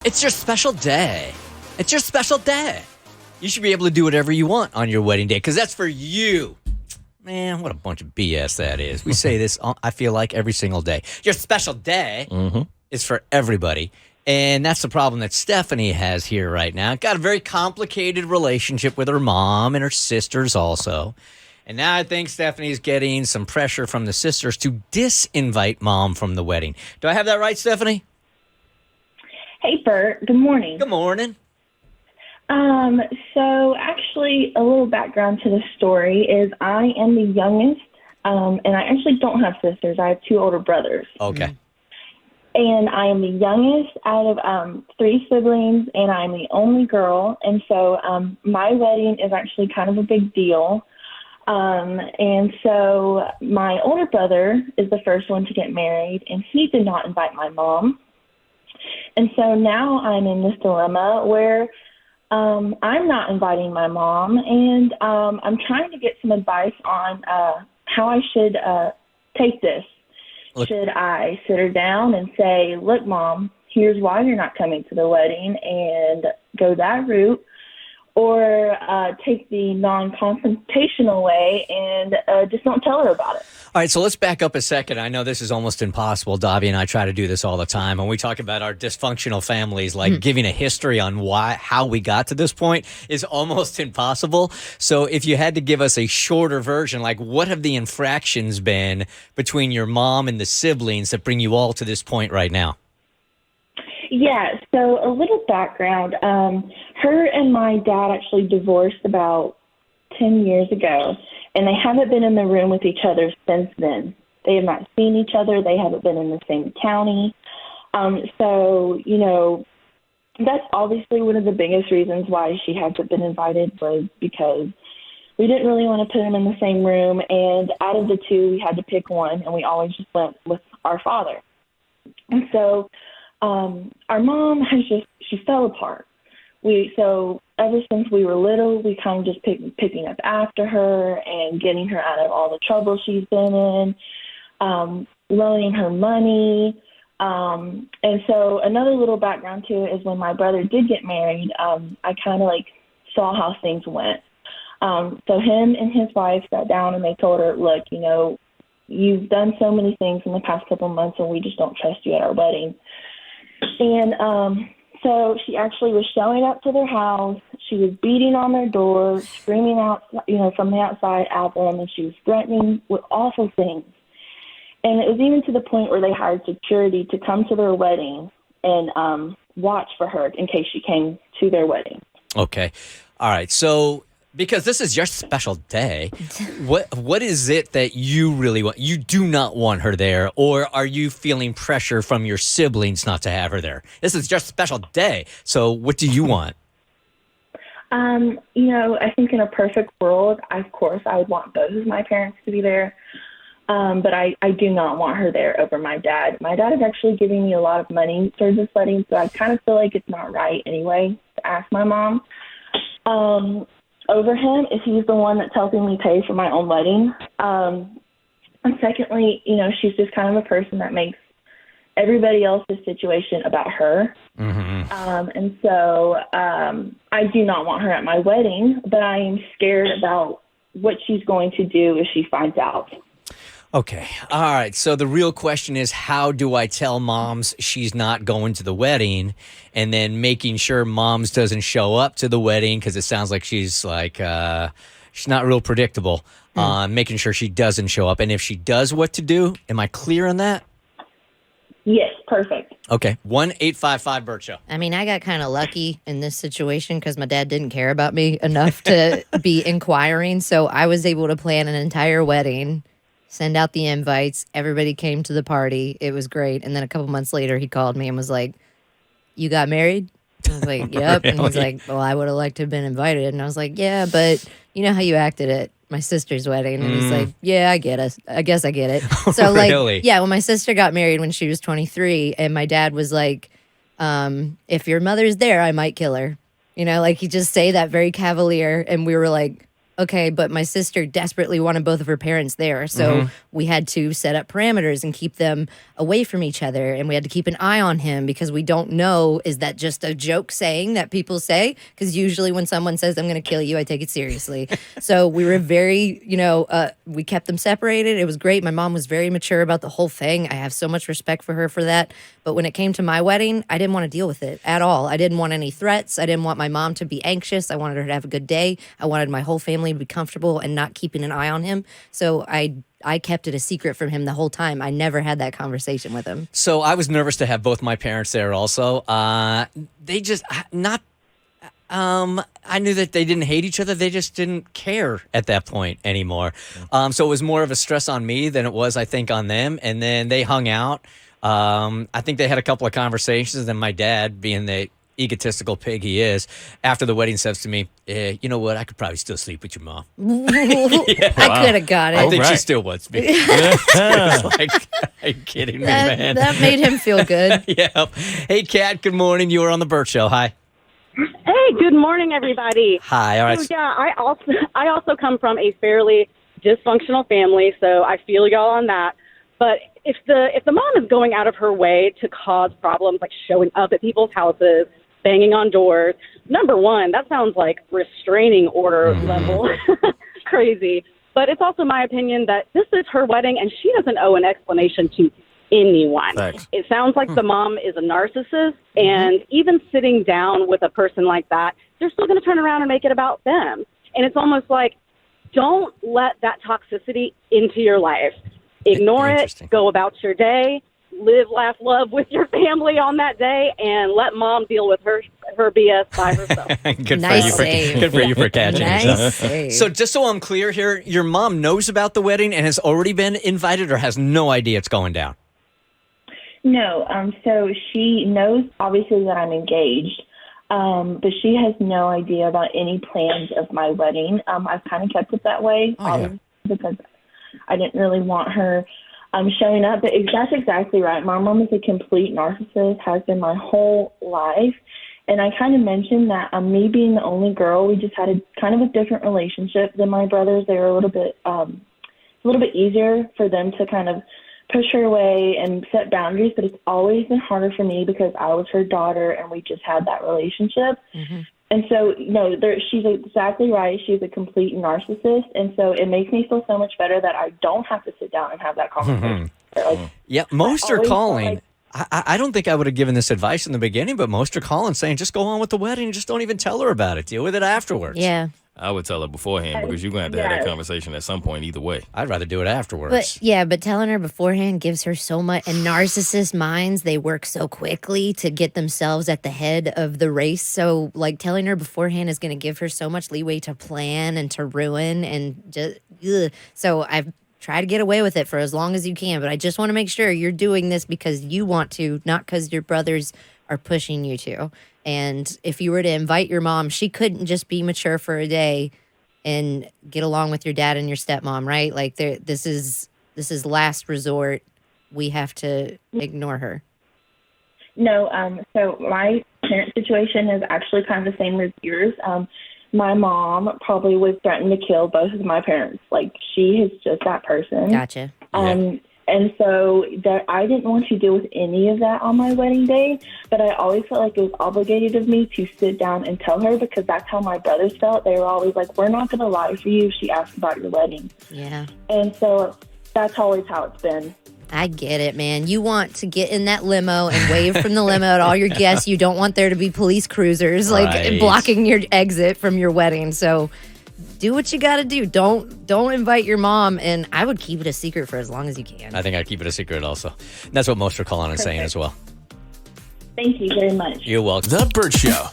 It's your special day. It's your special day. You should be able to do whatever you want on your wedding day because that's for you. Man, what a bunch of BS that is. We say this, I feel like, every single day. Your special day is for everybody. And that's the problem that Stephanie has here right now. Got a very complicated relationship with her mom and her sisters also. And now I think Stephanie's getting some pressure from the sisters to disinvite mom from the wedding. Do I have that right, Stephanie? Hey, Bert. Good morning. Good morning. So actually, a little background to the story is I am the youngest, and I actually don't have sisters. I have two older brothers. Okay. And I am the youngest out of three siblings, and I'm the only girl. And so my wedding is actually kind of a big deal. And so my older brother is the first one to get married, and he did not invite my mom. And so now I'm in this dilemma where I'm not inviting my mom, and I'm trying to get some advice on how I should take this. Look. Should I sit her down and say, look, Mom, here's why you're not coming to the wedding, and go that route, or take the non-confrontational way and just don't tell her about it? All right, so let's back up a second. I know this is almost impossible. Davi and I try to do this all the time. When we talk about our dysfunctional families, like giving a history on how we got to this point is almost impossible. So if you had to give us a shorter version, like what have the infractions been between your mom and the siblings that bring you all to this point right now? Yeah, so a little background. Her and my dad actually divorced about 10 years ago, and they haven't been in the room with each other since then. They have not seen each other. They haven't been in the same county. So, you know, that's obviously one of the biggest reasons why she hasn't been invited, was because we didn't really want to put them in the same room, and out of the two, we had to pick one, and we always just went with our father. And so our mom she fell apart. So ever since we were little, we kind of just picking up after her and getting her out of all the trouble she's been in, loaning her money. And so another little background to it is when my brother did get married, I kind of saw how things went. So him and his wife sat down and they told her, look, you know, you've done so many things in the past couple of months and we just don't trust you at our wedding. And so she actually was showing up to their house. She was beating on their door, screaming out, from the outside at them, and she was threatening with awful things. And it was even to the point where they hired security to come to their wedding and watch for her in case she came to their wedding. Okay. All right. So because this is your special day, what is it that you really want? You do not want her there, or are you feeling pressure from your siblings not to have her there? This is your special day. So what do you want? I think in a perfect world, of course, I would want both of my parents to be there. But I do not want her there over my dad. My dad is actually giving me a lot of money for this wedding, so I kind of feel like it's not right anyway to ask my mom over him if he's the one that's helping me pay for my own wedding. And secondly, she's just kind of a person that makes everybody else's situation about her. Mm-hmm. And so I do not want her at my wedding, but I am scared about what she's going to do if she finds out. Okay. All right. So the real question is, how do I tell moms she's not going to the wedding, and then making sure moms doesn't show up to the wedding because it sounds like she's not real predictable. Making sure she doesn't show up. And if she does, what to do? Am I clear on that? Yes. Perfect. Okay. 1-855-BERT Show. I mean, I got kind of lucky in this situation because my dad didn't care about me enough to be inquiring. So I was able to plan an entire wedding, send out the invites. Everybody came to the party. It was great. And then a couple months later, he called me and was like, you got married? I was like, yep. Really? And he's like, well, I would have liked to have been invited. And I was like, yeah, but you know how you acted at my sister's wedding? And he's like, yeah, I get it. I guess I get it. So Really? Yeah, when my sister got married when she was 23, and my dad was like, if your mother's there, I might kill her. He just say that very cavalier. And we were like, Okay, but my sister desperately wanted both of her parents there. So we had to set up parameters and keep them away from each other. And we had to keep an eye on him because we don't know, is that just a joke saying that people say? Because usually when someone says, I'm going to kill you, I take it seriously. So we were very, we kept them separated. It was great. My mom was very mature about the whole thing. I have so much respect for her for that. But when it came to my wedding, I didn't want to deal with it at all. I didn't want any threats. I didn't want my mom to be anxious. I wanted her to have a good day. I wanted my whole family to be comfortable and not keeping an eye on him. So I kept it a secret from him the whole time. I never had that conversation with him. So I was nervous to have both my parents there also. They just not. I knew that they didn't hate each other. They just didn't care at that point anymore. So it was more of a stress on me than it was, I think, on them. And then they hung out. I think they had a couple of conversations. And then my dad, being the egotistical pig he is, after the wedding says to me, you know what, I could probably still sleep with your mom. I could have got it. I think she still wants me. It's like, are you kidding me, man? That made him feel good. Yeah. Hey, Kat, good morning. You were on the Bert Show. Hi. Hey, good morning, everybody. Hi. All right. So, yeah, I also come from a fairly dysfunctional family, so I feel y'all on that. But if the mom is going out of her way to cause problems, like showing up at people's houses, banging on doors, number one, that sounds like restraining order level crazy. But it's also my opinion that this is her wedding, and she doesn't owe an explanation to anyone. Thanks. It sounds like the mom is a narcissist, and even sitting down with a person like that, they're still going to turn around and make it about them. And it's almost like, don't let that toxicity into your life. Ignore it, go about your day, live, laugh, love with your family on that day, and let mom deal with her BS by herself. Good for you for catching Nice save. So just so I'm clear here, your mom knows about the wedding and has already been invited or has no idea it's going down? No, so she knows obviously that I'm engaged, but she has no idea about any plans of my wedding. I've kind of kept it that way, because I didn't really want her showing up. But that's exactly right. My mom is a complete narcissist, has been my whole life. And I kind of mentioned that me being the only girl, we just had a kind of a different relationship than my brothers. They were a little bit easier for them to kind of push her away and set boundaries, but it's always been harder for me because I was her daughter and we just had that relationship. And so, she's exactly right. She's a complete narcissist. And so it makes me feel so much better that I don't have to sit down and have that conversation. Most are calling. I don't think I would have given this advice in the beginning, but most are calling saying, just go on with the wedding and just don't even tell her about it. Deal with it afterwards. Yeah. I would tell her beforehand because you're going to have that conversation at some point either way. I'd rather do it afterwards. But telling her beforehand gives her so much. And narcissist minds, they work so quickly to get themselves at the head of the race. So, like, telling her beforehand is going to give her so much leeway to plan and to ruin and just. So I've tried to get away with it for as long as you can. But I just want to make sure you're doing this because you want to, not because your brothers are pushing you to. And if you were to invite your mom, she couldn't just be mature for a day and get along with your dad and your stepmom, right? Like this is last resort. We have to ignore her. No, so my parent situation is actually kind of the same as yours. My mom probably would threaten to kill both of my parents. Like, she is just that person. Gotcha. And so that I didn't want to deal with any of that on my wedding day, but I always felt like it was obligated of me to sit down and tell her because that's how my brothers felt. They were always like, we're not going to lie for you if she asks about your wedding. Yeah. And so that's always how it's been. I get it, man. You want to get in that limo and wave from the limo at all your guests. You don't want there to be police cruisers blocking your exit from your wedding. So do what you got to do. Don't invite your mom, and I would keep it a secret for as long as you can. I think I'd keep it a secret also. That's what most are calling and saying as well. Thank you very much. You're welcome. The Bert Show.